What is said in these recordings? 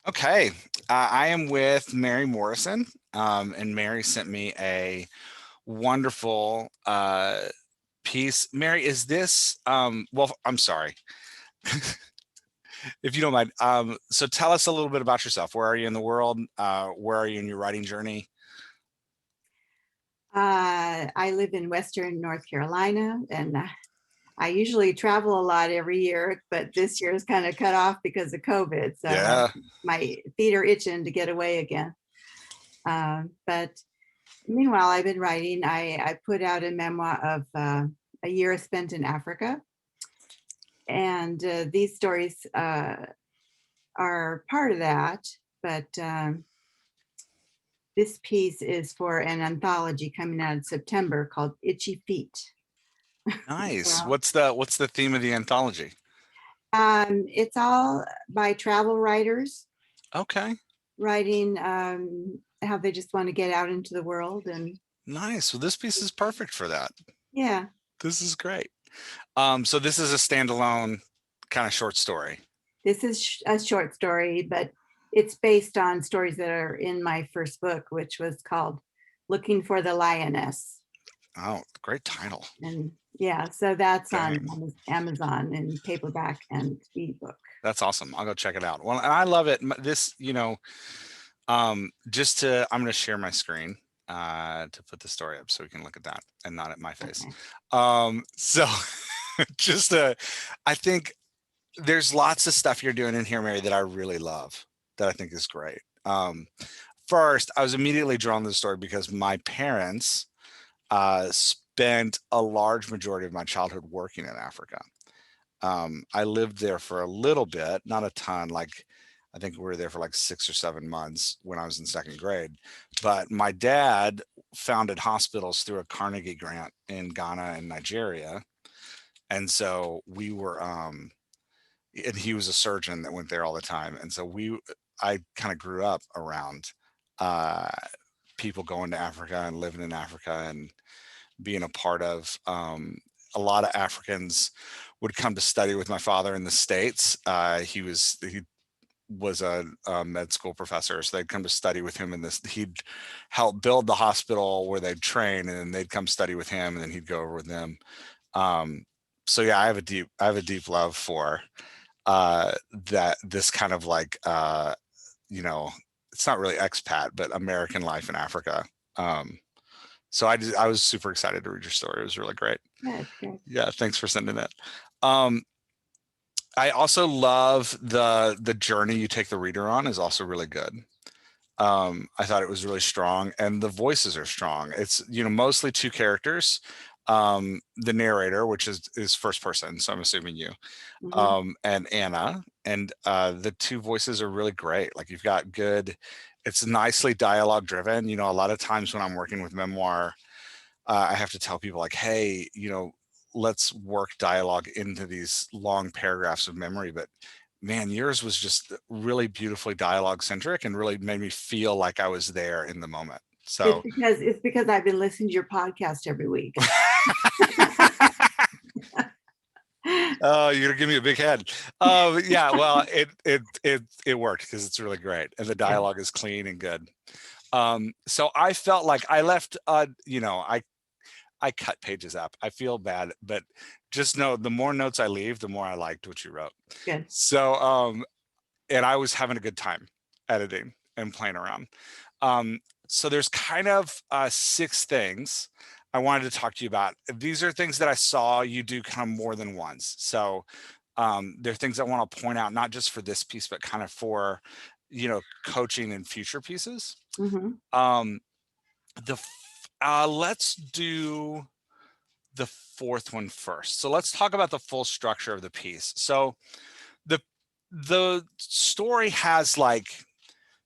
Okay, I am with Mary Morrison, and Mary sent me a wonderful piece. Mary, is this? Well, I'm sorry, if you don't mind. So tell us a little bit about yourself. Where are you in the world? Where are you in your writing journey? I live in Western North Carolina, and I usually travel a lot every year, but this year is kind of cut off because of COVID. So Yeah, my feet are itching to get away again. But meanwhile, I've been writing. I put out a memoir of a year spent in Africa, and these stories are part of that. But this piece is for an anthology coming out in September called Itchy Feet. nice. Well, What's the theme of the anthology? it's all by travel writers Okay, writing how they just want to get out into the world. And nice. Well, this piece is perfect for that. yeah, This is great. So this is a standalone kind of short story. this is a short story, but it's based on stories that are in my first book, which was called Looking for the Lioness. Oh, great title. And yeah, so that's on Dang. Amazon in paperback and ebook. That's awesome. I'll go check it out. Well, and I love it. This, I'm going to share my screen to put the story up so we can look at that and not at my face. Okay. So just I think there's lots of stuff you're doing in here, Mary, that I really love, that I think is great. First, I was immediately drawn to the story because my parents spent a large majority of my childhood working in Africa. I lived there for a little bit, not a ton. Like, I think we were there for like 6 or 7 months when I was in second grade. But my dad founded hospitals through a Carnegie grant in Ghana and Nigeria. And so and he was a surgeon that went there all the time. And so I kind of grew up around uh, people going to Africa and living in Africa and being a part of. A lot of Africans would come to study with my father in the States. He was a med school professor, so they'd come to study with him in this. He'd help build the hospital where they'd train, and then they'd come study with him, and then he'd go over with them. Um, so yeah, I have a deep love for that this kind of like you know, it's not really expat, but American life in Africa. Um, so I was super excited to read your story. It was really great. Good, good. Yeah, thanks for sending it. Um, I also love the journey you take the reader on is also really good. I thought it was really strong, and the voices are strong. It's mostly two characters. The narrator, which is first person, so I'm assuming you, Mhm. and Anna, and the two voices are really great. Like you've got good. It's nicely dialogue driven. A lot of times when I'm working with memoir, I have to tell people like, hey, let's work dialogue into these long paragraphs of memory. But man, yours was just really beautifully dialogue centric and really made me feel like I was there in the moment. It's So, because it's because I've been listening to your podcast every week. oh, you're gonna give me a big head. Yeah, well, it worked because it's really great and the Yeah. dialogue is clean and good. So I felt like I left, I cut pages up. I feel bad, but just know the more notes I leave, the more I liked what you wrote. Good. So, and I was having a good time editing and playing around. So there's kind of six things I wanted to talk to you about. These are things that I saw you do kind of more than once. So they're things I want to point out, not just for this piece, but kind of for, coaching in future pieces. Hmm. Um, let's do the fourth one first. So let's talk about the full structure of the piece. So the the story has like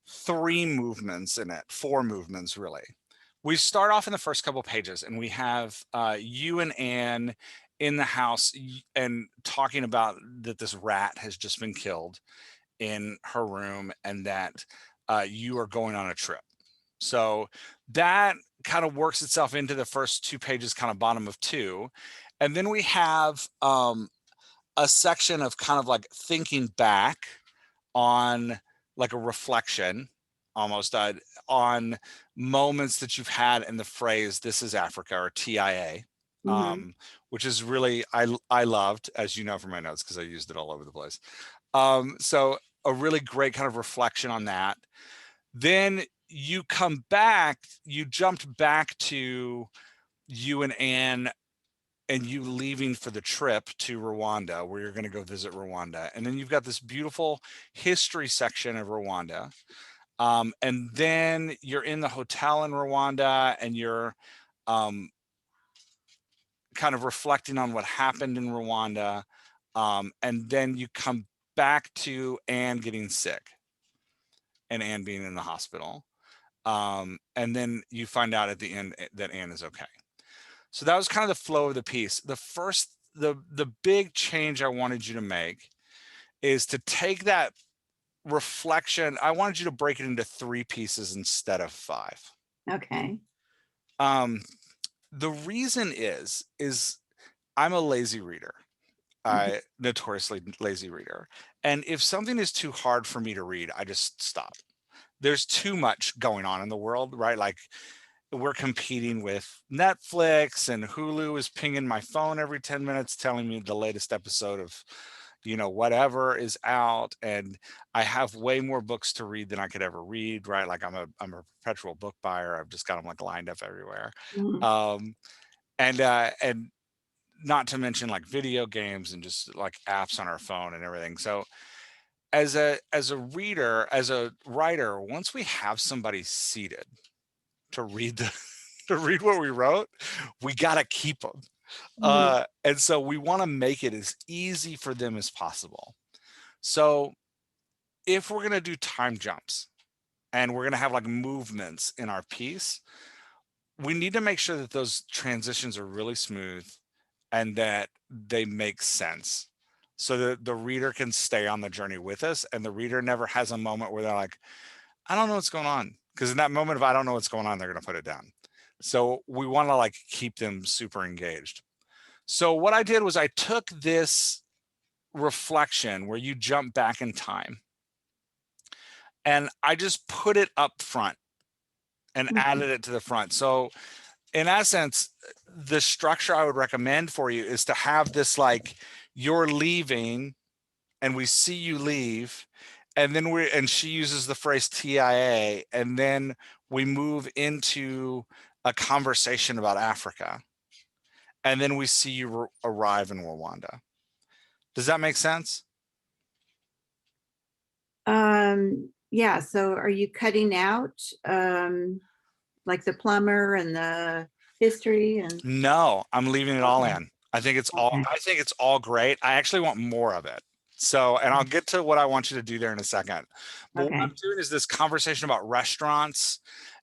three movements in it, four movements really. We start off in the first couple pages, and we have you and Anne in the house and talking about that this rat has just been killed in her room, and that you are going on a trip. So that kind of works itself into the first two pages, kind of bottom of two. And then we have a section of kind of like thinking back on like a reflection almost on moments that you've had in the phrase "This is Africa" or TIA, Mm-hmm. which is really I loved, as you know from my notes, because I used it all over the place. So a really great kind of reflection on that. Then you come back, you jumped back to you and Anne and you leaving for the trip to Rwanda, where you're going to go visit Rwanda. And then you've got this beautiful history section of Rwanda. And then you're in the hotel in Rwanda and you're um, kind of reflecting on what happened in Rwanda. And then you come back to Anne getting sick and Anne being in the hospital. And then you find out at the end that Anne is okay. So that was kind of the flow of the piece. The big change I wanted you to make is to take that reflection. I wanted you to break it into 3 pieces instead of 5. Okay. Um, the reason is I'm a lazy reader. Mhm. I notoriously lazy reader. And if something is too hard for me to read, I just stop. There's too much going on in the world, right? Like we're competing with Netflix and Hulu is pinging my phone every 10 minutes telling me the latest episode of whatever is out, and I have way more books to read than I could ever read, right? Like I'm a perpetual book buyer. I've just got them like lined up everywhere. Mhm. Um and not to mention like video games and just like apps on our phone and everything. So as a reader, as a writer, once we have somebody seated to read to read what we wrote, we got to keep them. Mhm. And so we want to make it as easy for them as possible. So if we're going to do time jumps and we're going to have like movements in our piece, we need to make sure that those transitions are really smooth and that they make sense so that the reader can stay on the journey with us and the reader never has a moment where they're like, I don't know what's going on. Because in that moment of I don't know what's going on, they're going to put it down. So we want to like keep them super engaged. So what I did was I took this reflection where you jump back in time and I just put it up front and Mhm. added it to the front. So in essence, the structure I would recommend for you is to have this like you're leaving and we see you leave and then she uses the phrase TIA and then we move into a conversation about Africa and then we see you arrive in Rwanda. Does that make sense? Yeah, so are you cutting out like the plumber and the history and No, I'm leaving it all okay, in. I think it's all okay, I think it's all great. I actually want more of it. So, and I'll get to what I want you to do there in a second. But what I'm okay, doing is this conversation about restaurants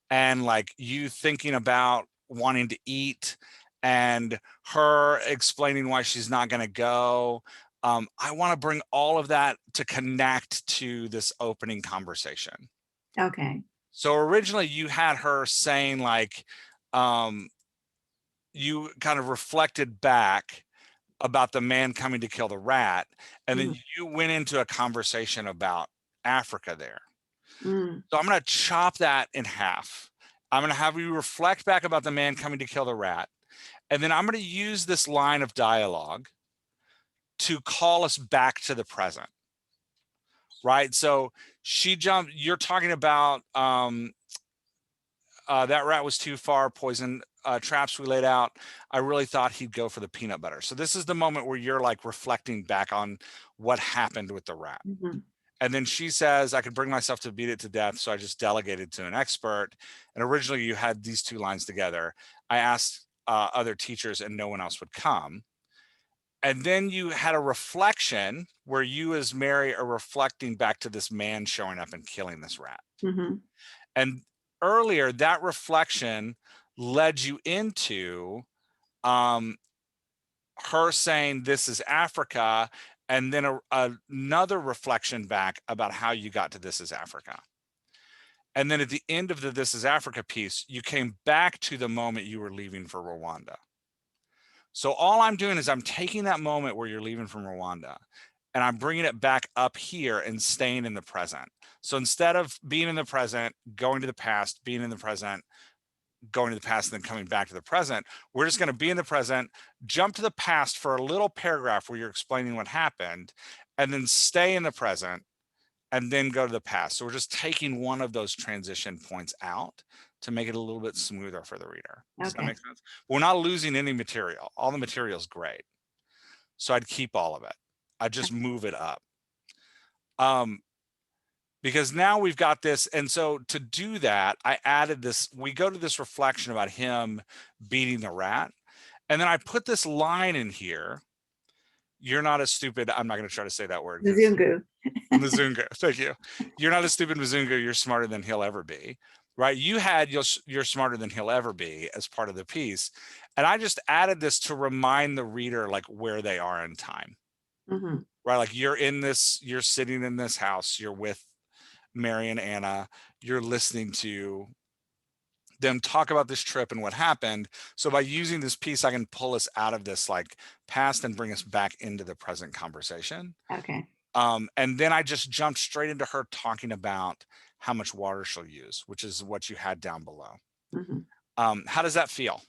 and like you thinking about wanting to eat and her explaining why she's not going to go. I want to bring all of that to connect to this opening conversation. okay. So originally you had her saying like, um, you kind of reflected back about the man coming to kill the rat, and then Mhm. you went into a conversation about Africa there. Mm. So I'm going to chop that in half. I'm going to have you reflect back about the man coming to kill the rat, and then I'm going to use this line of dialogue to call us back to the present, right? So she jumped, you're talking about that rat was too far, poison traps we laid out. I really thought he'd go for the peanut butter. So this is the moment where you're like reflecting back on what happened with the rat. Mhm. And then she says, I could bring myself to beat it to death. So I just delegated to an expert. And originally you had these 2 lines together. I asked other teachers and no one else would come. And then you had a reflection where you as Mary are reflecting back to this man showing up and killing this rat. Mhm. And earlier, that reflection led you into um, her saying, This is Africa, and then another reflection back about how you got to This is Africa. And then at the end of the This is Africa piece, you came back to the moment you were leaving for Rwanda. So all I'm doing is I'm taking that moment where you're leaving from Rwanda and I'm bringing it back up here and staying in the present. So instead of being in the present, going to the past, being in the present, going to the past, and then coming back to the present, we're just going to be in the present, jump to the past for a little paragraph where you're explaining what happened, and then stay in the present and then go to the past. So we're just taking one of those transition points out to make it a little bit smoother for the reader. Does that Okay. make sense? We're not losing any material. All the material is great. So I'd keep all of it. I'd just move it up. Because now we've got this. And so to do that, I added this, we go to this reflection about him beating the rat. And then I put this line in here. You're not as stupid. I'm not going to try to say that word. Mzungu. Mzungu. Thank you. You're not a stupid Mzungu. You're smarter than he'll ever be. Right. You had you're smarter than he'll ever be as part of the piece. And I just added this to remind the reader like where they are in time. Mm-hmm. Right. Like you're sitting in this house. You're with Mary and Anna. You're listening to them talk about this trip and what happened. So by using this piece, I can pull us out of this like past and bring us back into the present conversation. Okay. And then I just jumped straight into her talking about how much water she'll use, which is what you had down below. Mm-hmm. How does that feel?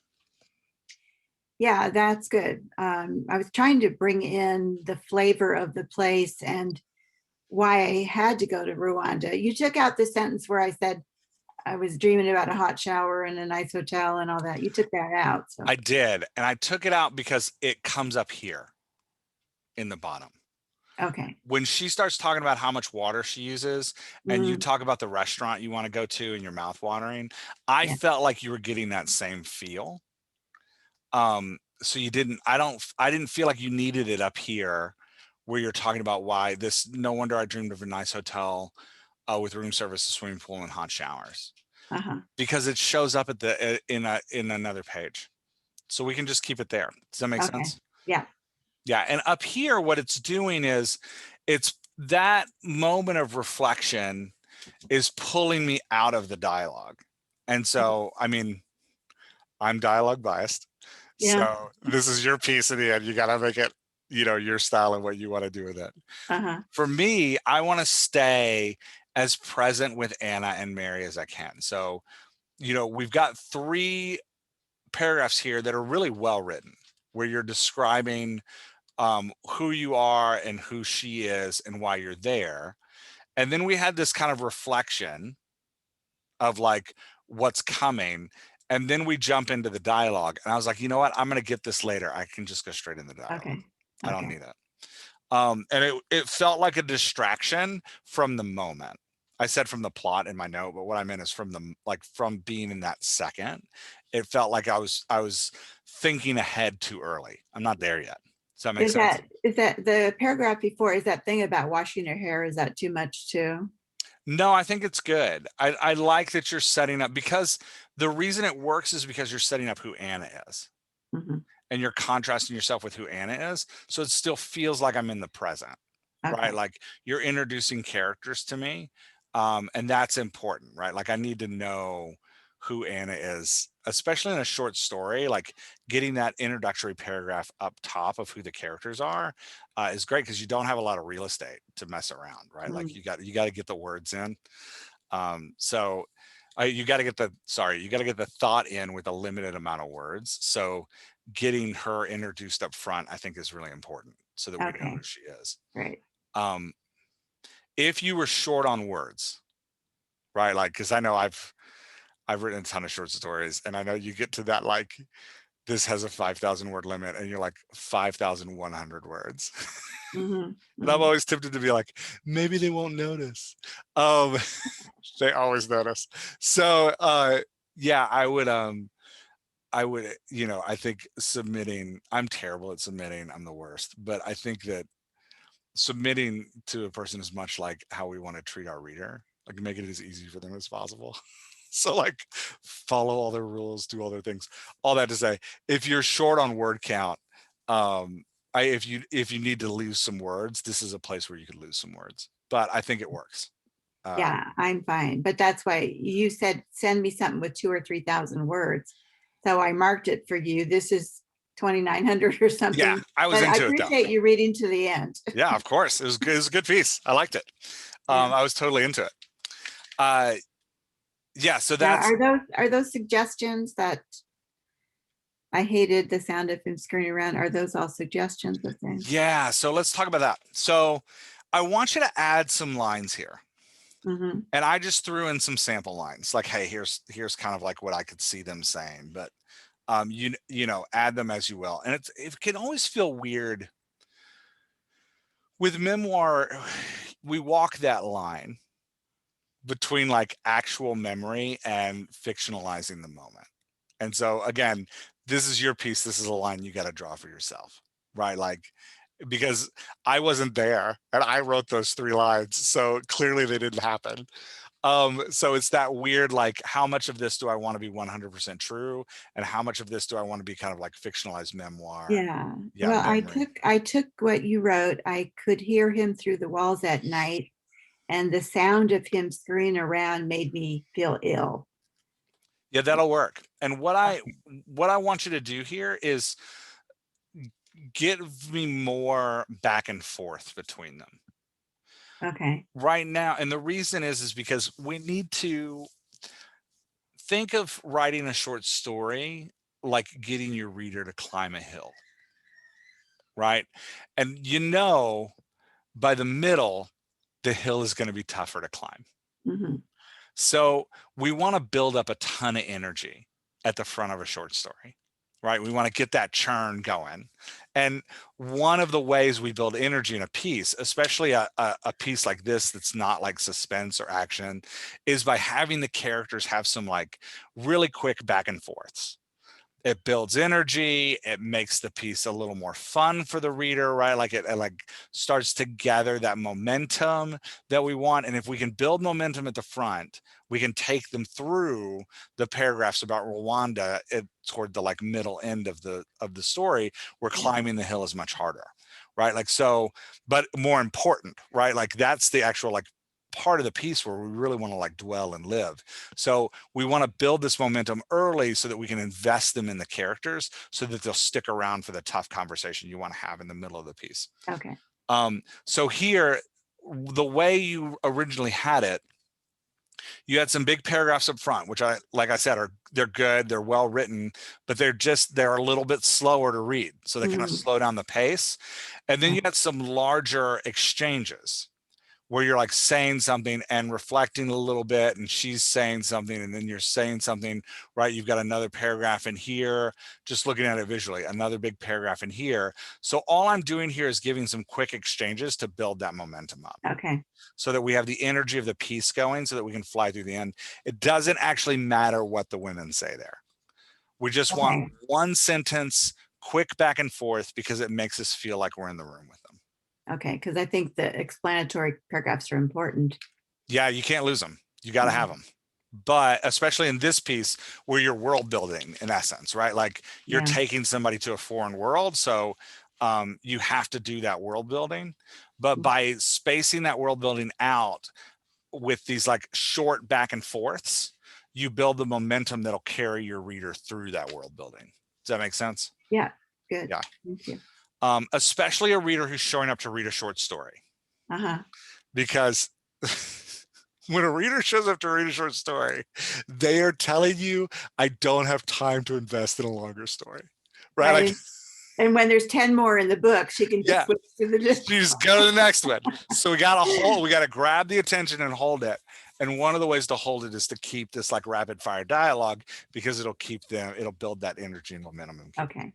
Yeah, that's good. I was trying to bring in the flavor of the place and why I had to go to Rwanda. You took out the sentence where I said I was dreaming about a hot shower and a nice hotel and all that. You took that out. So I did. And I took it out because it comes up here in the bottom. okay. When she starts talking about how much water she uses and you talk about the restaurant you want to go to and your mouth watering, I felt like you were getting that same feel. So you didn't, I didn't feel like you needed it up here where you're talking about why this, no wonder I dreamed of a nice hotel with room service, a swimming pool, and hot showers, because it shows up at the in another page. So we can just keep it there. Does that make sense? Yeah. Yeah. And up here, what it's doing is it's that moment of reflection is pulling me out of the dialogue. And so, I mean, I'm dialogue biased. Yeah. So this is your piece in the end. You got to make it, your style and what you want to do with it. For me, I want to stay as present with Anna and Mary as I can. So, we've got 3 paragraphs here that are really well written, where you're describing who you are and who she is and why you're there. And then we had this kind of reflection of like what's coming. And then we jump into the dialogue. And I was like, you know what? I'm going to get this later. I can just go straight in the dialogue. Okay. I don't need it. And it felt like a distraction from the moment. I said from the plot in my note, but what I meant is from being in that second. It felt like I was thinking ahead too early. I'm not there yet. Does that make sense? Is that the paragraph before? Is that thing about washing your hair? Is that too much too? No, I think it's good. I like that you're setting up, because the reason it works is because you're setting up who Anna is. And you're contrasting yourself with who Anna is. So it still feels like I'm in the present, right? Like you're introducing characters to me. And that's important, right? Like I need to know who Anna is, especially in a short story. Like getting that introductory paragraph up top of who the characters are is great, because you don't have a lot of real estate to mess around, right? Like you got to get the words in. So you got to get the thought in with a limited amount of words. So getting her introduced up front, I think, is really important, so that we know who she is. Right. If you were short on words, right? Like, because I know I've written a ton of short stories, and I know you get to that, like, this has a 5,000 word limit, and you're like 5,100 words. And I'm always tempted to be like, maybe they won't notice. They always notice. So yeah, I would, I think submitting, I'm terrible at submitting. I'm the worst, but I think that submitting to a person is much like how we want to treat our reader, like make it as easy for them as possible. So like follow all their rules, do all their things. All that to say, if you're short on word count, if you need to lose some words, this is a place where you could lose some words, but I think it works. Yeah, I'm fine. But that's why you said, send me something with 2,000 or 3,000 words. So I marked it for you. This is 2,900 or Yeah, something. I was But I into it though. appreciate you reading to the end. Yeah, of course. It was good. It was a good piece. I liked it. Yeah. I was totally into it. Uh, yeah, so Now, that's, are those suggestions that I hated the sound of him scurrying around? Are those all suggestions of things? yeah. So let's talk about that. So I want you to add some lines here. Mm-hmm. And I just threw in some sample lines like, hey, here's kind of like what I could see them saying, but you know, add them as you will. And it can always feel weird with memoir. We walk that line between like actual memory and fictionalizing the moment. And so again, this is your piece. This is a line you got to draw for yourself, right? Like, because I wasn't there and I wrote those 3 lines. So clearly they didn't happen. So it's that weird, like, how much of this do I want to be 100% true? And how much of this do I want to be kind of like fictionalized memoir? Yeah. Yeah, Well, memory. I took what you wrote. I could hear him through the walls at night, and the sound of him scurrying around made me feel ill. Yeah, that'll work. And what I want you to do here is give me more back and forth between them Okay. right now. And the reason is because we need to think of writing a short story like getting your reader to climb a hill, right? And you know, by the middle, the hill is going to be tougher to climb. Mm-hmm. So we want to build up a ton of energy at the front of a short story, right? We want to get that churn going. And one of the ways we build energy in a piece, especially a piece like this that's not like suspense or action, is by having the characters have some like really quick back and forths. It builds energy. It makes the piece a little more fun for the reader, right? Like it like starts to gather that momentum that we want. And if we can build momentum at the front, we can take them through the paragraphs about Rwanda toward the like middle end of the story, where Yeah. climbing the hill is much harder, right? Like so, but more important, right? Like that's the actual like part of the piece where we really want to like dwell and live. So we want to build this momentum early so that we can invest them in the characters so that they'll stick around for the tough conversation you want to have in the middle of the piece. Okay. So here, the way you originally had it, you had some big paragraphs up front, which like I said, they're good, they're well written, but they're a little bit slower to read. So they kind of Mm-hmm. slow down the pace. And then Yeah. you had some larger exchanges where you're like saying something and reflecting a little bit, and she's saying something, and then you're saying something, right? You've got another paragraph in here, just looking at it visually, another big paragraph in here. So all I'm doing here is giving some quick exchanges to build that momentum up Okay. so that we have the energy of the piece going so that we can fly through the end. It doesn't actually matter what the women say there. We just want Okay. one sentence, quick back and forth, because it makes us feel like we're in the room with them. Okay. Because I think the explanatory paragraphs are important. Yeah, you can't lose them. You got to have them. But especially in this piece where you're world building, in essence, right? Like you're Yeah. taking somebody to a foreign world. So you have to do that world building. But Mm-hmm. by spacing that world building out with these like short back and forths, you build the momentum that'll carry your reader through that world building. Does that make sense? Yeah. Good. Yeah. Thank you. Especially a reader who's showing up to read a short story, Uh-huh. because when a reader shows up to read a short story, they are telling you, I don't have time to invest in a longer story, right? Right. Like, And when there's 10 more in the book, she can just yeah, switch to the next. you just go to the next one. So we got to grab the attention and hold it. And one of the ways to hold it is to keep this like rapid fire dialogue, because it'll build that energy and momentum. And Okay.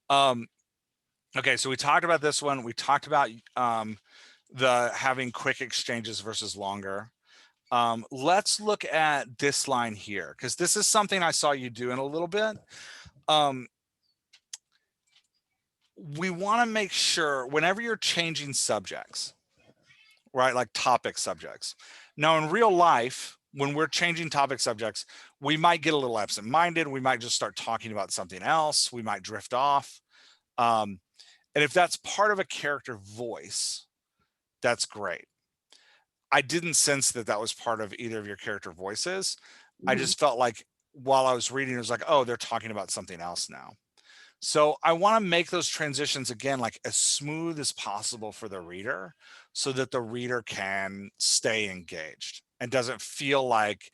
um, okay. So we talked about this one. We talked about the having quick exchanges versus longer. Let's look at this line here, because this is something I saw you do in a little bit. We want to make sure whenever you're changing subjects, right, like topic subjects. Now, in real life, when we're changing topic subjects, we might get a little absent-minded. We might just start talking about something else. We might drift off. And if that's part of a character voice, that's great. I didn't sense that that was part of either of your character voices. I Mhm. just felt like while I was reading, it was like, oh, they're talking about something else now. So I want to make those transitions again, like as smooth as possible for the reader so that the reader can stay engaged and doesn't feel like,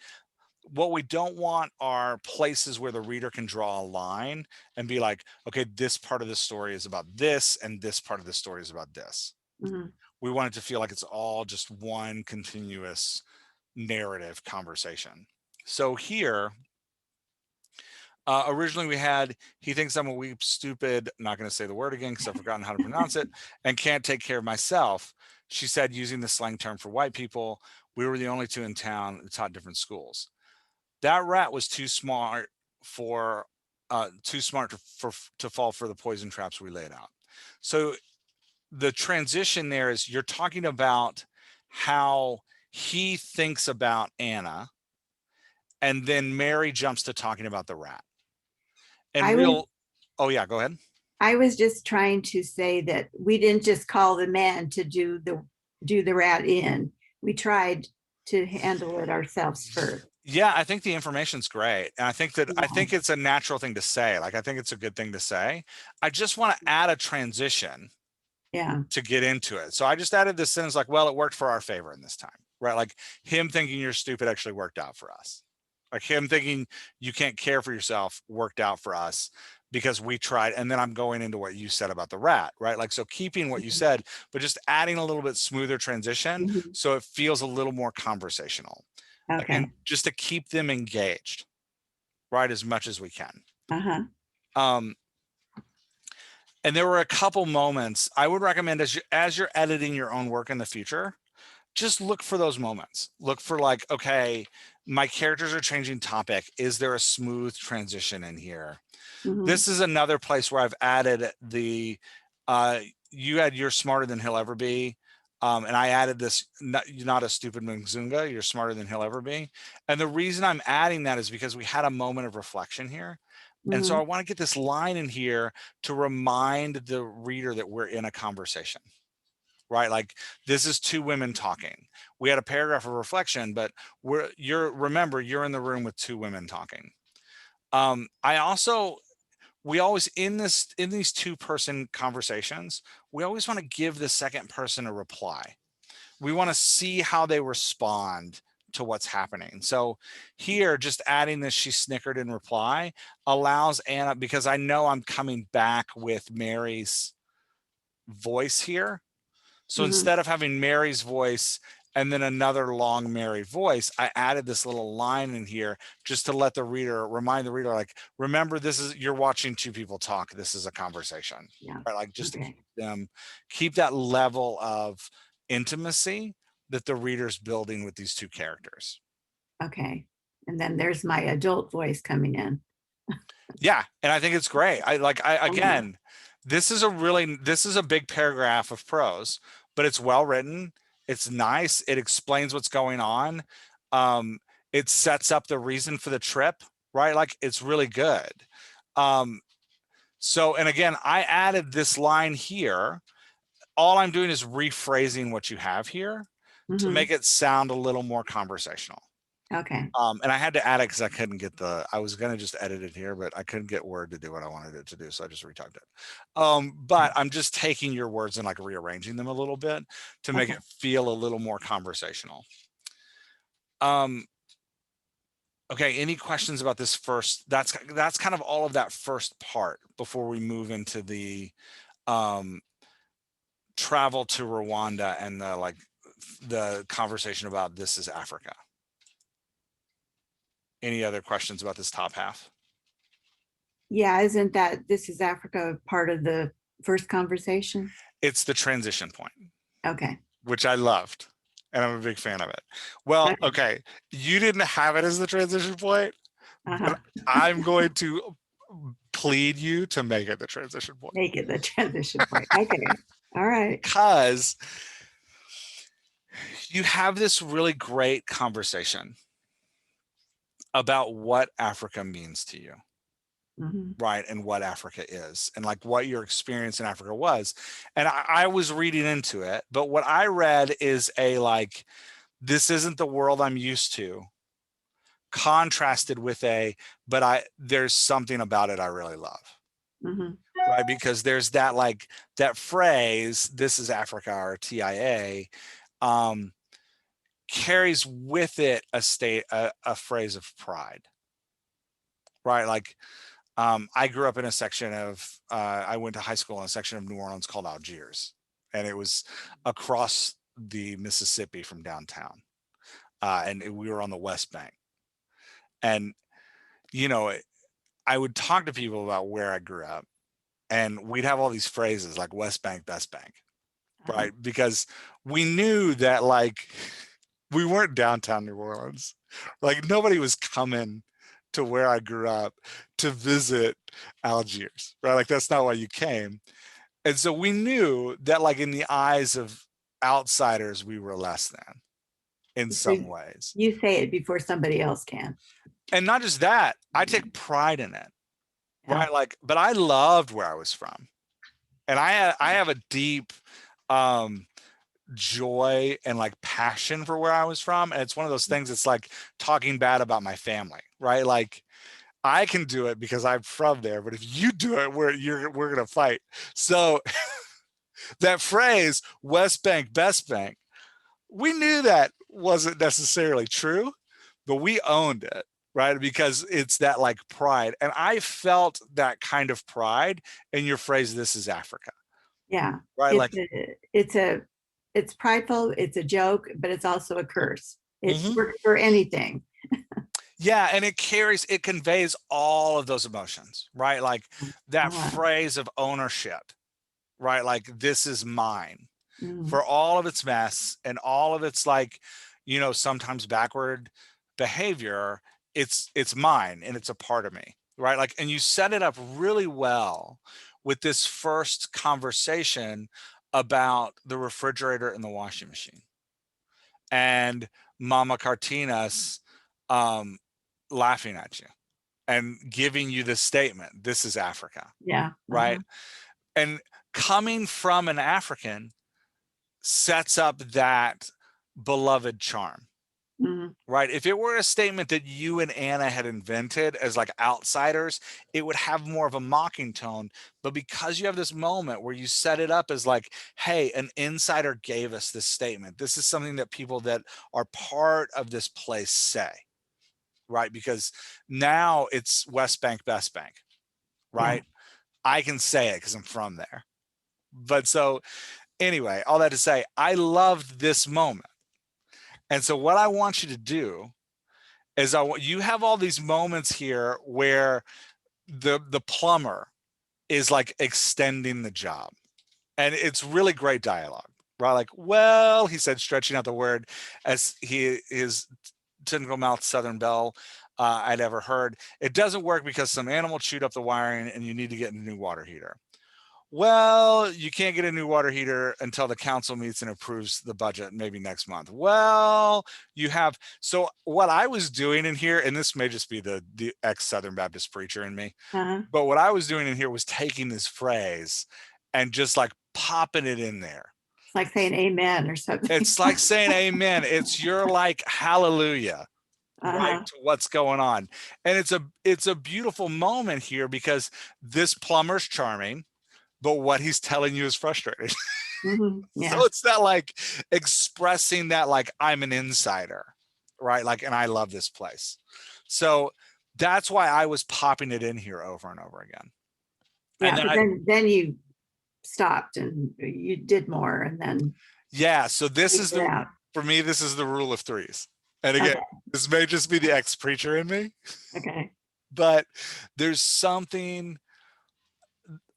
what we don't want are places where the reader can draw a line and be like, okay, this part of the story is about this and this part of the story is about this. Mhm. We want it to feel like it's all just one continuous narrative conversation. So here, originally we had, he thinks I'm a weep, stupid, not going to say the word again because I've forgotten how to pronounce it, and can't take care of myself. She said, using the slang term for white people, we were the only two in town that taught different schools. That rat was too smart for to fall for the poison traps we laid out. So the transition there is, you're talking about how he thinks about Anna, and then Mary jumps to talking about the rat. And I was oh yeah, go ahead. I was just trying to say that we didn't just call the man to do the rat in. We tried to handle it ourselves first. Yeah, I think the information's great. And I Yeah. think it's a natural thing to say. Like, I think it's a good thing to say. I just want to add a transition Yeah. to get into it. So I just added this sentence like, well, it worked for our favor in this time, right? Like, him thinking you're stupid actually worked out for us. Like, him thinking you can't care for yourself worked out for us because we tried. And then I'm going into what you said about the rat, right? Like, so keeping what you said, but just adding a little bit smoother transition Mhm. so it feels a little more conversational. Okay. And just to keep them engaged, right, as much as we can. Uh-huh. Um, and there were a couple moments I would recommend, as you're editing your own work in the future, just look for those moments. Look for like, okay, my characters are changing topic. Is there a smooth transition in here? Mhm. This is another place where I've added the, you had "you're smarter than he'll ever be." And I added this, "You're not a stupid Mzunga, you're smarter than he'll ever be." And the reason I'm adding that is because we had a moment of reflection here. And so I Mhm. want to get this line in here to remind the reader that we're in a conversation, right? Like, this is two women talking. We had a paragraph of reflection, but remember, you're in the room with two women talking. I also, we always, in these two-person conversations, we always want to give the second person a reply. We want to see how they respond to what's happening. So here, just adding this, she snickered in reply, allows Anna, because I know I'm coming back with Mary's voice here. So Mhm. instead of having Mary's voice and then another long Mary voice, I added this little line in here just to let the reader, remind the reader, like, remember, you're watching two people talk. This is a conversation, Yeah. right? Like, just to Okay. keep that level of intimacy that the reader's building with these two characters. Okay. And then there's my adult voice coming in. Yeah, and I think it's great. Uh-huh. Again, this is a big paragraph of prose, but it's well written. It's nice. It explains what's going on. Um, it sets up the reason for the trip, right? Like, it's really good. Um, and again, I added this line here. All I'm doing is rephrasing what you have here to Mhm. make it sound a little more conversational. Okay. And I had to add it because I couldn't get I was going to just edit it here, but I couldn't get Word to do what I wanted it to do. So I just retyped it. But I'm just taking your words and like rearranging them a little bit to make Okay. it feel a little more conversational. Um, okay. Any questions about this first? That's kind of all of that first part before we move into the um, travel to Rwanda and the conversation about this is Africa. Any other questions about this top half? Yeah, isn't that This is Africa part of the first conversation? It's the transition point, Okay. which I loved, and I'm a big fan of it. Well, Okay. okay, you didn't have it as the transition point, Uh-huh. but I'm going to plead you to make it the transition point Make it the transition point. Okay. All right. because you have this really great conversation about what Africa means to you, Mhm. right? And what Africa is, and like what your experience in Africa was. And I was reading into it, but what I read is this isn't the world I'm used to, contrasted with but there's something about it I really love. Mhm. right? Because there's that like that phrase, "This is Africa," or TIA, um, carries with it a phrase of pride, right? Like, I grew up in a section of I went to high school in a section of New Orleans called Algiers, and it was across the Mississippi from downtown, and we were on the West Bank. And you know, I would talk to people about where I grew up, and we'd have all these phrases like West Bank, Best Bank, Uh-huh. right? Because we knew that like we weren't downtown New Orleans. Like nobody was coming to where I grew up to visit Algiers, right? Like that's not why you came. And so we knew that like in the eyes of outsiders, we were less than in So some ways. you say it before somebody else can. And not just that, I take pride in it, Yeah. right? Like, but I loved where I was from. And I have a deep um joy and like passion for where I was from. And it's one of those things, it's like talking bad about my family, right? Like I can do it because I'm from there, but if you do it, we're gonna fight. So that phrase, West Bank, Best Bank, we knew that wasn't necessarily true, but we owned it, right? Because it's that like pride. And I felt that kind of pride in your phrase, "This is Africa," Yeah. right? It's Like, it's prideful, it's a joke, but it's also a curse. It mhm. works for anything. Yeah, and it conveys all of those emotions, right? Like that Uh, phrase of ownership, right? Like this is mine, mm, for all of its mess and all of its like, sometimes backward behavior. It's mine and it's a part of me, right? Like, and you set it up really well with this first conversation about the refrigerator and the washing machine, and Mama Cartinas um laughing at you and giving you this statement, "This is Africa," yeah. right? And coming from an African sets up that beloved charm, Mhm. right? If it were a statement that you and Anna had invented as like outsiders, it would have more of a mocking tone. But because you have this moment where you set it up as like, "Hey, an insider gave us this statement. This is something that people that are part of this place say," right? Because now it's West Bank, Best Bank, Yeah. right? I can say it because I'm from there. But so anyway, all that to say, I loved this moment. And so what I want you to do is you have all these moments here where the plumber is like extending the job. And it's really great dialogue, right? Like, "Well," he said, stretching out the word as his typical mouth Southern Belle I'd ever heard. "It doesn't work because some animal chewed up the wiring and you need to get a new water heater." "Well, you can't get a new water heater until the council meets and approves the budget, maybe next month." "Well, you have." So what I was doing in here, and this may just be the ex Southern Baptist preacher in me, Uh-huh. but what I was doing in here was taking this phrase and just like popping it in there. It's like saying amen or something. It's like saying amen. It's your like hallelujah, right, Uh-huh. to what's going on. And it's a beautiful moment here because this plumber's charming, but what he's telling you is frustrating. So Yeah. it's that like expressing that like I'm an insider, right? Like, and I love this place. So that's why I was popping it in here over and over again. And Yeah. then But then you stopped and you did more and then yeah, so this is figured it out. for me, this is the rule of threes. And again, Okay. this may just be the ex preacher in me, Okay. but there's something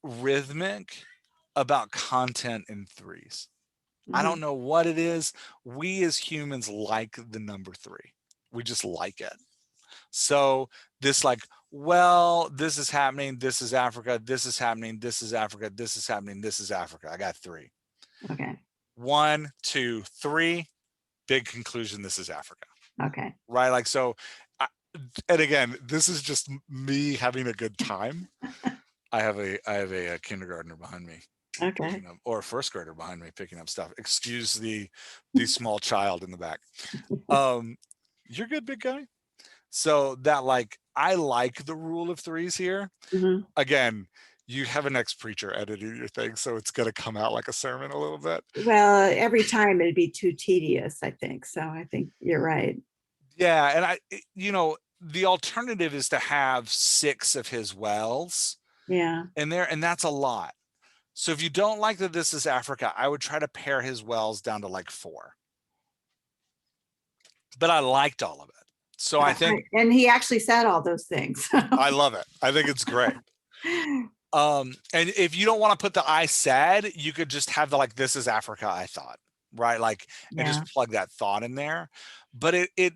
rhythmic about content in threes. I don't Mhm. know what it is. We as humans like the number three. We just like it. So this like, "Well, this is happening. This is Africa. This is happening. This is Africa. This is happening. This is Africa." I got three. Okay. 1, 2, 3. Big conclusion. This is Africa. Okay. Right. Like, so, I, and again, this is just me having a good time. I have a kindergartner behind me Okay. picking up, or a first grader behind me picking up stuff. Excuse the small child in the back. Um, you're good, big guy. So that like I like the rule of threes here. Mhm. Again, You have an ex-preacher editing your thing, so it's gonna come out like a sermon a little bit. Well, every time it'd be too tedious, I think. So I think you're right. Yeah, and you know, the alternative is to have 6 of his wells Yeah. in there, and that's a lot. So if you don't like that This Is Africa, I would try to pare his wells down to like 4. But I liked all of it. So I think And he actually said all those things. I love it. I think it's great. And if you don't want to put the I said, you could just have the like This Is Africa, I thought, right? Like, and Yeah. just plug that thought in there. But it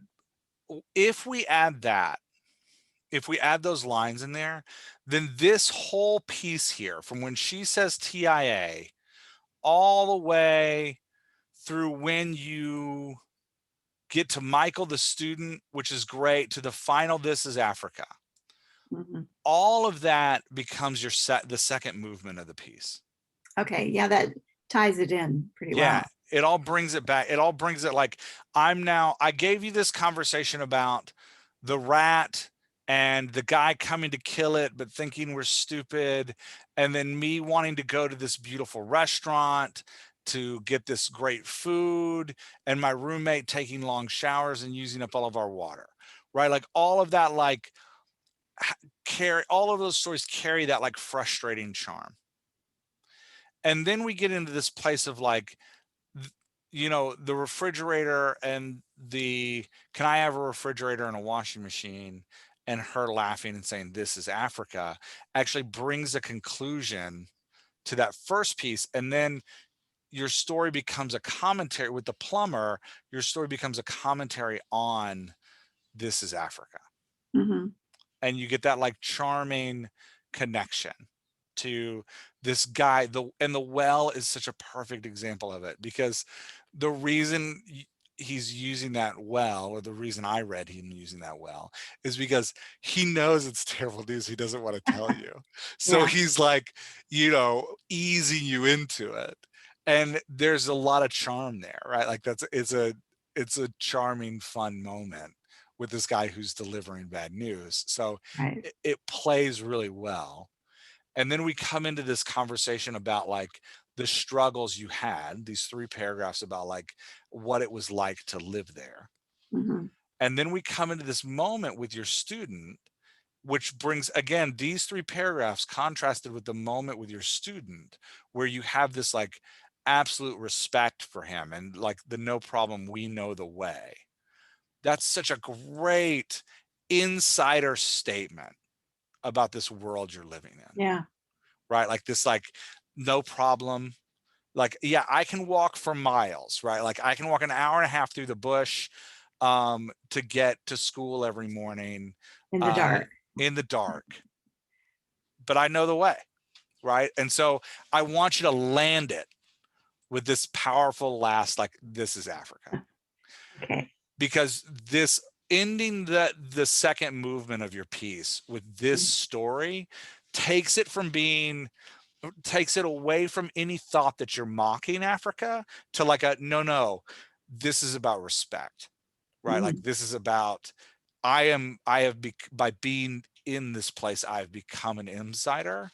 if we add that, if we add those lines in there, then this whole piece here, from when she says TIA all the way through when you get to Michael the student, which is great, to the final This Is Africa. Mhm. All of that becomes the second movement of the piece. Okay. Yeah, that ties it in pretty well. Yeah, it all brings it back. It all brings it like, I gave you this conversation about the rat and the guy coming to kill it, but thinking we're stupid. And then me wanting to go to this beautiful restaurant to get this great food, and my roommate taking long showers and using up all of our water, right? Like all of that, like all of those stories carry that like frustrating charm. And then we get into this place of like, you know, the refrigerator and the can I have a refrigerator and a washing machine, and her laughing and saying This Is Africa, actually brings a conclusion to that first piece. And then your story becomes a commentary with the plumber. Your story becomes a commentary on This Is Africa, Hmm. and you get that like charming connection to this guy. The well is such a perfect example of it, because the reason he's using that well, or the reason I read him using that well, is because he knows it's terrible news he doesn't want to tell you. So Yeah. he's like, you know, easing you into it. And there's a lot of charm there, right? Like it's a charming, fun moment with this guy who's delivering bad news. So Right. it plays really well. And then we come into this conversation about like the struggles you had, these 3 paragraphs about like what it was like to live there. Hmm. And then we come into this moment with your student, which brings again these 3 paragraphs contrasted with the moment with your student, where you have this like absolute respect for him and like the no problem, we know the way. That's such a great insider statement about this world you're living in, Yeah. right? Like this, like, no problem. Like, yeah, I can walk for miles, right? Like I can walk an hour and a half through the bush to get to school every morning In the uh, dark. in the dark, but I know the way, right? And so I want you to land it with this powerful last, like, This Is Africa. Okay. Because this ending the second movement of your piece with this story takes it from being takes it away from any thought that you're mocking Africa to like a no, this is about respect, right? Like Hmm. this is about by being in this place, I've become an insider.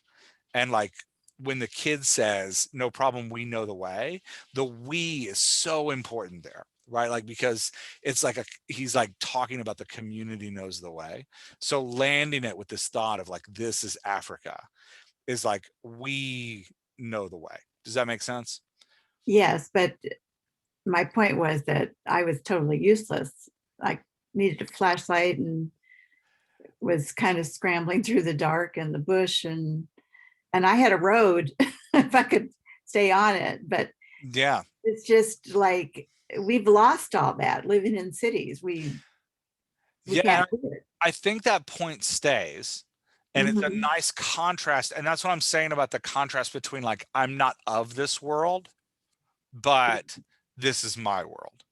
And like when the kid says no problem, we know the way, the we is so important there, right? Like because it's like he's like talking about the community knows the way. So landing it with this thought of like This Is Africa is like we know the way. Does that make sense? Yes, but my point was that I was totally useless. I needed a flashlight and was kind of scrambling through the dark and the bush, and I had a road if I could stay on it, but Yeah. it's just like we've lost all that living in cities. We Yeah, and can't do it. I think that point stays, and it's a Mhm. nice contrast, and that's what I'm saying about the contrast between like I'm not of this world, but this is my world.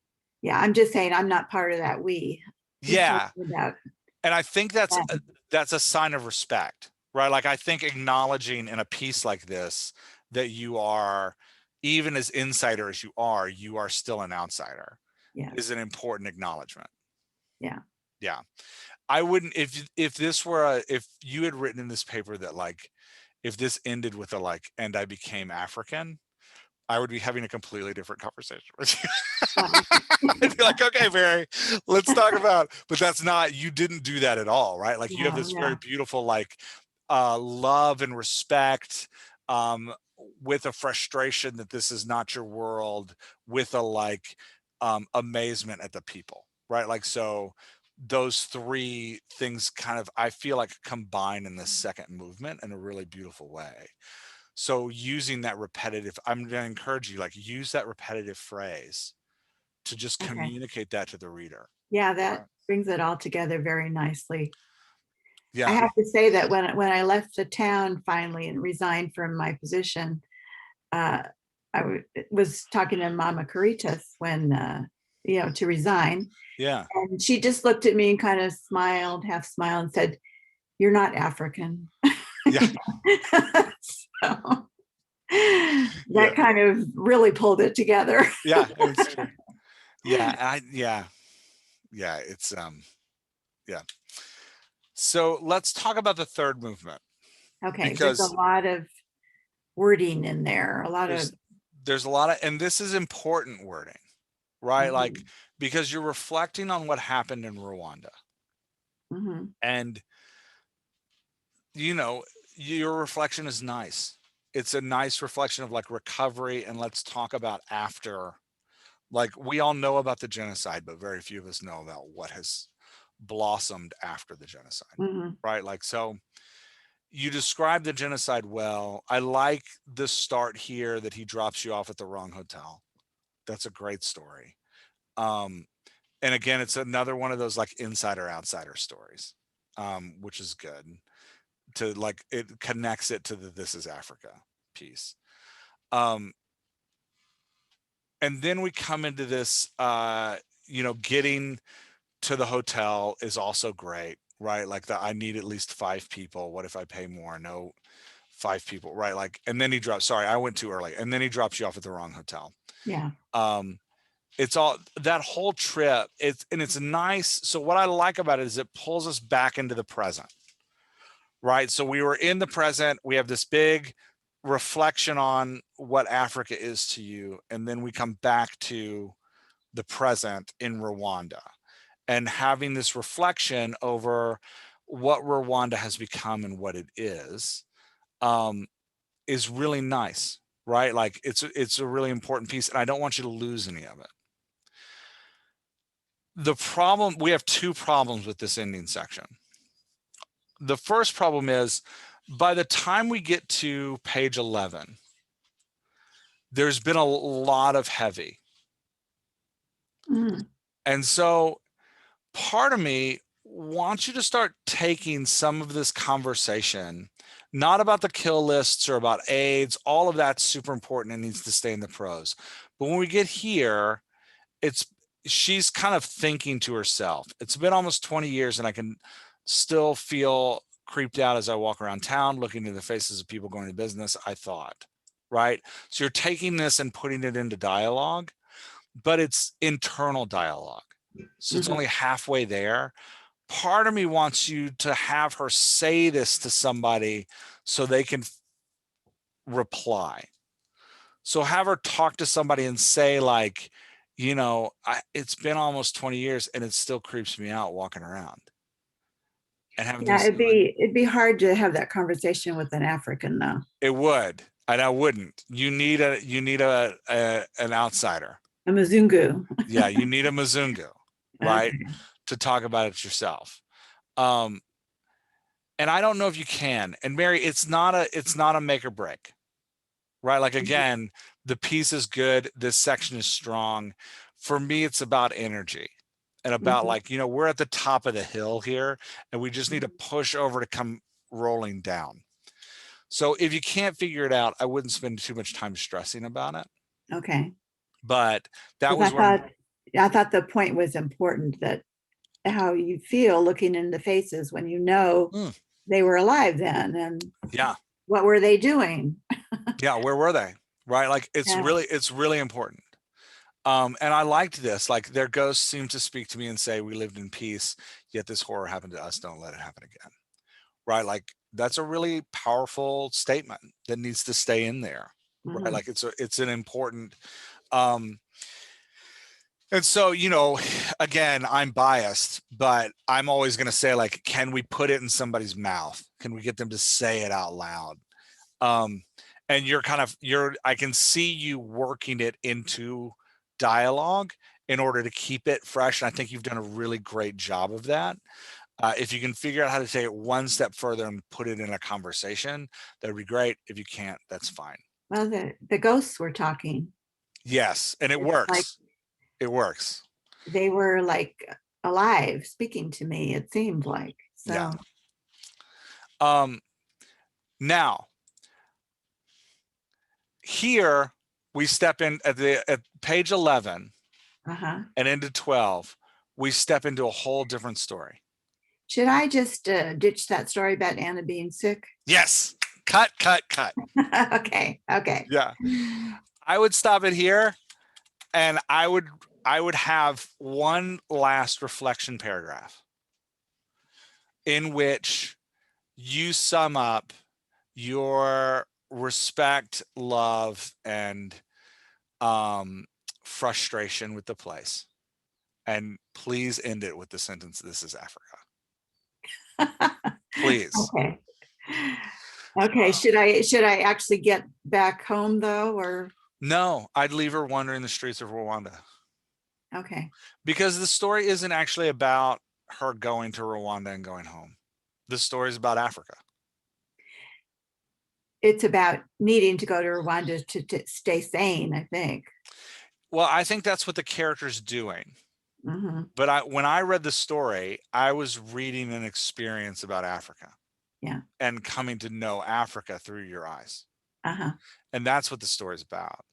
Yeah, I'm just saying I'm not part of that we. He's Yeah, talking about and I think that. that's a sign of respect, right? Like I think acknowledging in a piece like this that you are, even as insider as you are still an outsider, is Yes. an important acknowledgement. Yeah. Yeah. I wouldn't, if this were if you had written in this paper that like if this ended with a like, and I became African, I would be having a completely different conversation with you. Uh, I'd be like, okay, Mary, let's talk about, but that's not, you didn't do that at all, right? Like you have no, this very yeah. beautiful, like, love and respect, um, with a frustration that this is not your world, with a like, amazement at the people, right? Like, so those three things kind of, I feel like combine in the second movement in a really beautiful way. So using that repetitive, I'm going to encourage you, like use that repetitive phrase to just Okay. communicate that to the reader. Yeah, that Right. brings it all together very nicely. I Yeah. have to say that when I left the town finally and resigned from my position, uh, was talking to Mama Caritas when, to resign. Yeah. And she just looked at me and kind of smiled, half smiled, and said, "You're not African." Yeah. So Yeah. that kind of really pulled it together. Yeah. It's true. Yeah. Yeah. It's, yeah. So let's talk about the third movement Okay, there's a because lot of wording in there, a lot of there's, there's a lot of, and this is important wording, right? Like, mhm, because you're reflecting on what happened in Rwanda mhm, and, you know, your reflection is nice. It's a nice reflection of like recovery. And let's talk about after, like we all know about the genocide, but very few of us know about what has blossomed after the genocide, mhm, right? Like, so you describe the genocide well. I like the start here that he drops you off at the wrong hotel. That's a great story. Um, and again, it's another one of those like insider outsider stories, which is good to like, it connects it to the This is Africa piece. Um, and then we come into this, getting to the hotel is also great, right? Like the, I need at least 5 people. What if I pay more? No, 5 people, right? Like, and then he drops, sorry, I went too early. And then he drops you off at the wrong hotel. yeah, Um, it's all that whole trip. It's nice. So what I like about it is it pulls us back into the present, right? So we were in the present. We have this big reflection on what Africa is to you. And then we come back to the present in Rwanda and having this reflection over what Rwanda has become and what it um, is really nice, right? Like it's a really important piece, and I don't want you to lose any of it. The problem, we have two problems with this ending section. The first problem is by the time we get to page 11, there's been a lot of heavy. mm, And so part of me wants you to start taking some of this conversation, not about the kill lists or about AIDS. All of that's super important and needs to stay in the prose. But when we get here, it's, she's kind of thinking to herself. It's been almost 20 years and I can still feel creeped out as I walk around town, looking into the faces of people going to business. I thought, right? So you're taking this and putting it into dialogue, but it's internal dialogue. So it's mhm. only halfway there. Part of me wants you to have her say this to somebody so they can reply. So have her talk to somebody and say like, it's been almost 20 years and it still creeps me out walking around and having them Yeah, say like, it'd be hard to have that conversation with an African though. it would, and I wouldn't. You need an outsider. A Mzungu. Yeah, you need a Mzungu, right? Okay. To talk about it yourself. Um, and I don't know if you can. And Mary, it's not a make or break, right? Like Mhm, again, the piece is good. This section is strong. For me, it's about energy and about mhm, like, we're at the top of the hill here and we just need to mhm. push over to come rolling down. So if you can't figure it out, I wouldn't spend too much time stressing about it. Okay. But that Because was where, I thought the point was important that how you feel looking in the faces when you know mm, they were alive then and yeah, what were they doing? yeah, where were they? Right? Like Yeah. it's really important. And I liked this. Like their ghosts seem to speak to me and say, "We lived in peace, yet this horror happened to us. Don't let it happen again." Right? Like that's a really powerful statement that needs to stay in there, right? Mhm. Like it's an important, um, and so, you know, again, I'm biased, but I'm always going to say, like, can we put it in somebody's mouth? Can we get them to say it out loud? Um, and I can see you working it into dialogue in order to keep it fresh. And I think you've done a really great job of that. If you can figure out how to take it one step further and put it in a conversation, that'd be great. If you can't, that's fine. Well, the ghosts were talking. Yes, and it It's like works. It works. they were like alive, speaking to me, it seemed like. Yeah. So, Um, now here we step in at page 11 uh-huh. and into 12. We step into a whole different story. Should I just ditch that story about Anna being sick? Yes. Cut, cut, cut. Okay, okay. Yeah. I would stop it here, and I would have one last reflection paragraph in which you sum up your respect, love, and frustration with the place. And please end it with the sentence, "This is Africa." Please. Okay. Okay, should I actually get back home though, or No, I'd leave her wandering the streets of Rwanda, okay. because the story isn't actually about her going to Rwanda and going home. The story is about Africa. It's about needing to go to Rwanda to stay sane, I think. Well, I think that's what the character's doing. Hmm. But when I read the story, I was reading an experience about Africa Yeah. and coming to know Africa through your eyes. Uh-huh. And that's what the story's about.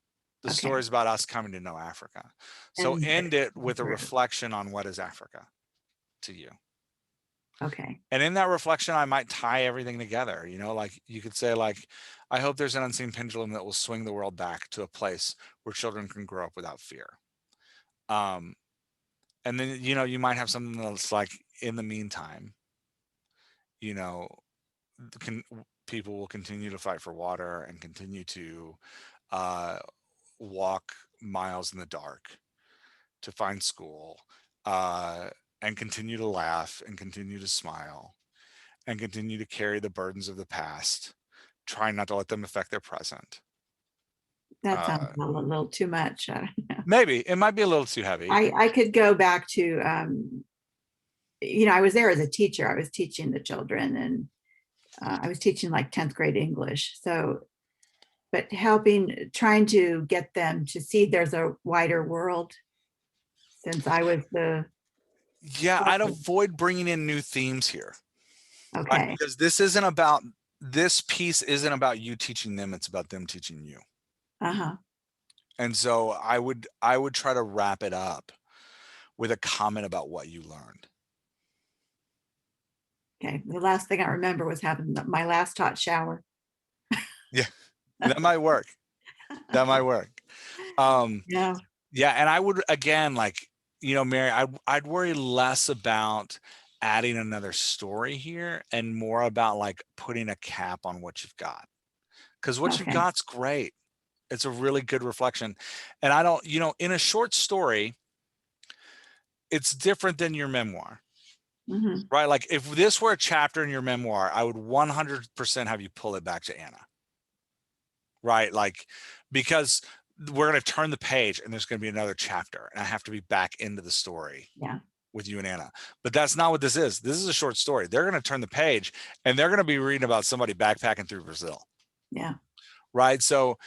The Okay. story's about us coming to know Africa. So And end it with a through. reflection on what is Africa to you. Okay. And in that reflection, I might tie everything together. Like you could say, like, I hope there's an unseen pendulum that will swing the world back to a place where children can grow up without fear. Um, and then, you might have something that's like, in the meantime, you know, can people will continue to fight for water and continue to uh, walk miles in the dark to find school, uh, and continue to laugh and continue to smile and continue to carry the burdens of the past, trying not to let them affect their present. That sounds Uh, a little too much. I don't know. Maybe it might be a little too heavy. I could go back to I was there as a teacher. I was teaching the children, and I was teaching like 10th grade English. So, but trying to get them to see there's a wider world, since I was the Yeah, I'd avoid bringing in new themes here, right? okay. Because this piece isn't about you teaching them, it's about them teaching you. Uh-huh. And so I would try to wrap it up with a comment about what you learned. Okay. The last thing I remember was having my last hot shower. Yeah, that might work. That might work. Um, Yeah. yeah, and I would, again, like, Mary, I'd worry less about adding another story here and more about like putting a cap on what you've got. Because what you've Okay. got's great. It's a really good reflection. And I don't, in a short story, it's different than your memoir, Hmm. right? Like if this were a chapter in your memoir, I would 100% have you pull it back to Anna, right? Like, because we're going to turn the page and there's going to be another chapter and I have to be back into the story Yeah. with you and Anna. But that's not what this is. This is a short story. They're going to turn the page and they're going to be reading about somebody backpacking through Brazil. Yeah. Right. So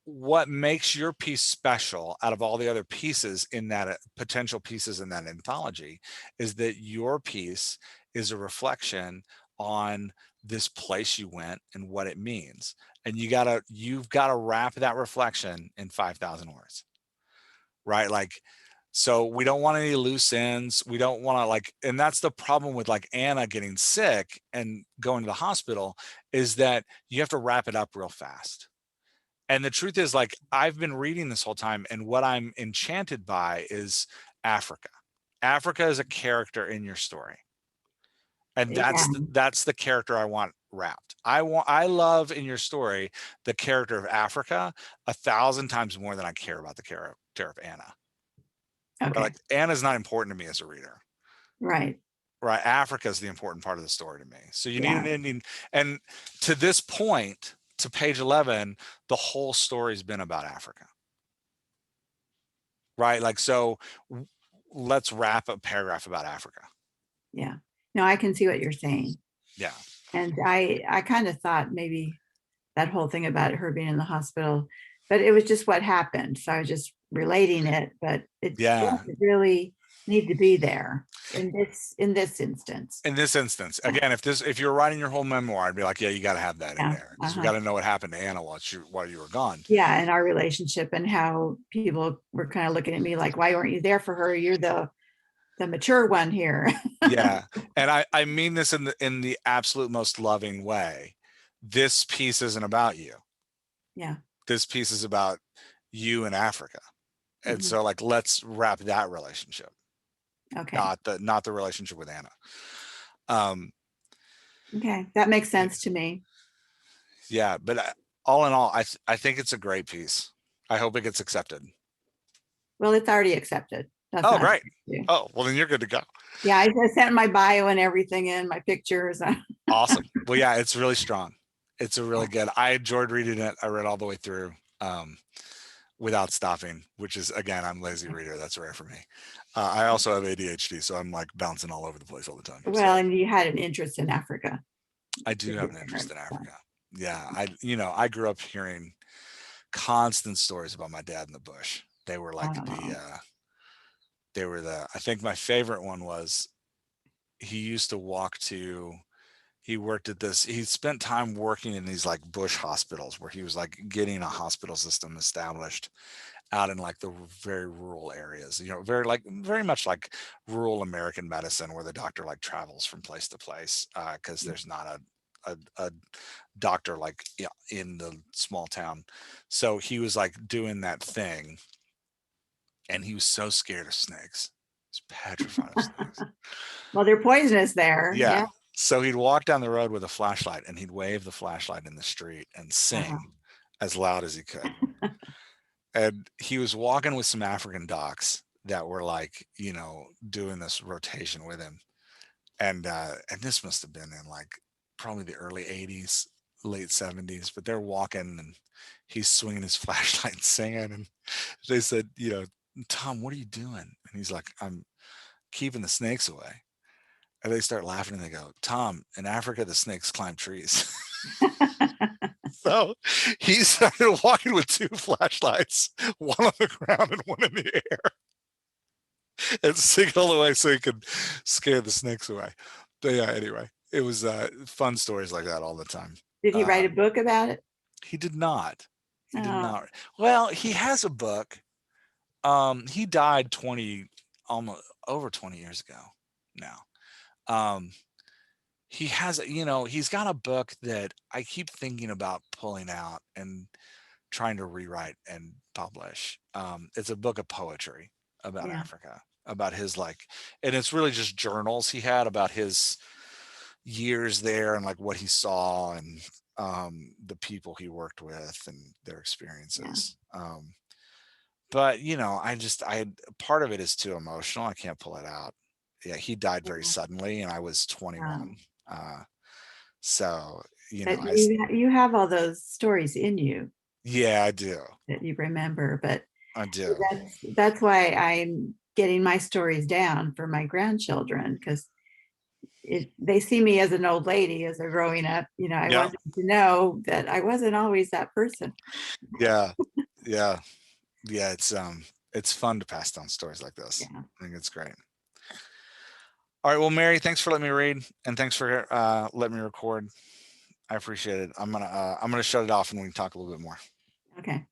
what makes your piece special out of all the other pieces in that potential pieces in that anthology is that your piece is a reflection on this place you went and what it means. And you've got to wrap that reflection in 5,000 words. Right. Like, so we don't want any loose ends. We don't want to, like, and that's the problem with like Anna getting sick and going to the hospital, is that you have to wrap it up real fast. And the truth is, like, I've been reading this whole time, and what I'm enchanted by is Africa. Africa is a character in your story. And Yeah. that's the character I want wrapped. I love in your story the character of Africa 1,000 times more than I care about the character of Anna. Right? Okay. Like Anna's not important to me as a reader. Right. Right? Africa is the important part of the story to me. So you need Yeah. an ending. And to this point, to page 11, the whole story's been about Africa. Right? Like, so let's wrap a paragraph about Africa. Yeah. No, I can see what you're saying. Yeah. And I kind of thought maybe that whole thing about her being in the hospital, but it was just what happened. So I was just relating it, but it Yeah. doesn't really need to be there in this instance. In this instance, Yeah. again, if you're writing your whole memoir, I'd be like, yeah, you got to have that in Yeah. there because we Uh-huh. got to know what happened to Anna while you were gone. Yeah, and our relationship and how people were kind of looking at me like, why weren't you there for her? You're the mature one here. Yeah, and I mean this in the absolute most loving way. This piece isn't about you. Yeah. This piece is about you in Africa, and Mhm. so like let's wrap that relationship, Okay. not the relationship with Anna. Um, Okay. That makes sense to me. yeah, but all in all, I think it's a great piece. I hope it gets accepted. Well, it's already accepted. That's Oh, not an great. issue. Oh, well, then you're good to go. Yeah, I sent my bio and everything in, my pictures. Awesome. Well, yeah, it's really strong. It's a really Yeah. good. I enjoyed reading it. I read all the way through without stopping, which is again, I'm a lazy reader. That's rare for me. I also have ADHD, so I'm like bouncing all over the place all the time. Well, So and you had an interest in Africa. I do have an interest in Africa. Yeah, I grew up hearing constant stories about my dad in the bush. They were like Oh, I think my favorite one was he used to walk to he worked at this he spent time working in these like bush hospitals where he was like getting a hospital system established out in like the very rural areas, very much like rural American medicine where the doctor like travels from place to place because there's not a doctor like in the small town. So he was like doing that thing and he was so scared of snakes. He's petrified of snakes. well, they're poisonous there. Yeah. Yeah. So he'd walk down the road with a flashlight and he'd wave the flashlight in the street and sing Uh-huh. as loud as he could. And he was walking with some African docs that were like, doing this rotation with him. And this must have been in like probably the early 80s, late 70s, but they're walking and he's swinging his flashlight and singing. And they said, Tom, what are you doing? And he's like, I'm keeping the snakes away. And they start laughing and they go, Tom, in Africa, the snakes climb trees. So he started walking with two flashlights, one on the ground and one in the air, and singing all the way so he could scare the snakes away. But yeah, anyway, it was fun stories like that all the time. Did he write a book about it? He did not. He did Oh, not. Well, he has a book. He died almost over 20 years ago now. He has, he's got a book that I keep thinking about pulling out and trying to rewrite and publish. It's a book of poetry about yeah. Africa, about his and it's really just journals he had about his years there and like what he saw and the people he worked with and their Yeah. experiences. But part of it is too emotional. I can't pull it out. Yeah, he died very Yeah. suddenly, and I was 21. Uh, so But I you have all those stories in you yeah, I do. that you remember, but I do. that's why I'm getting my stories down for my grandchildren because they see me as an old lady as they're growing up. I Yeah, want them to know that I wasn't always that person. yeah, yeah, yeah. It's fun to pass down stories like this. Yeah. I think it's great. All right, well, Mary, thanks for letting me read, and thanks for letting me record. I appreciate it. I'm gonna shut it off, and we can talk a little bit more. Okay.